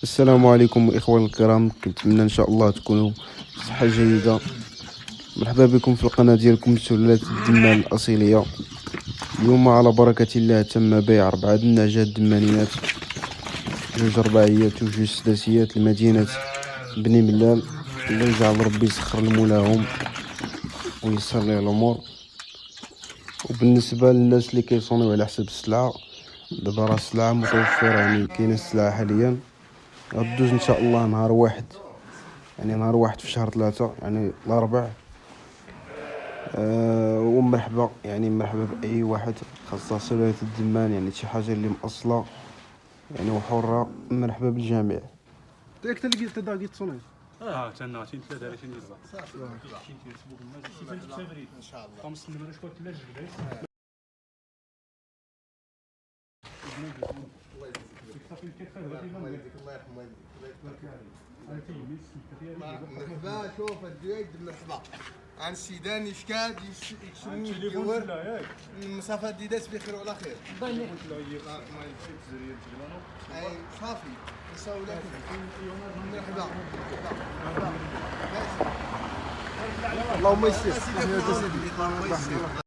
السلام عليكم إخواني الكرام، كنتمنى إن شاء الله تكونوا بصحة جيدة. مرحبا بكم في القناة ديالكم سلالة الدمان الأصيلية. اليوم على بركة الله تم بيع 4 دناجات دمانيات، 2 رباعيات و2 سداسيات لمدينة بني ملال. الله يجعل ربي يسخر المولاهم ويسر ليه الأمور. وبالنسبة للناس اللي كيصونيو على حسب السلعة، دابا راه السلعة متوفرة، يعني كاينة السلعة حاليا. غدوز ان شاء الله نهار واحد، يعني نهار واحد في شهر 3، يعني الاربع. ومرحبا، يعني مرحبا باي واحد خاصة سلالة الدمان، يعني شي حاجة اللي مأصلة يعني وحرة. مرحبا بالجميع. تاك تلقي تداقي تصوني تنا شي ثلاثة على شي نزا ان شاء الله خمس نمرة شكون ثلاثة جبريل مرحبا. شوف الديك مرحبا عن السيدان يشكاد يشمو يدور المسافات دي داس بخير وعلى خير. اي صافي نساو لك. مرحبا اللهم يسر.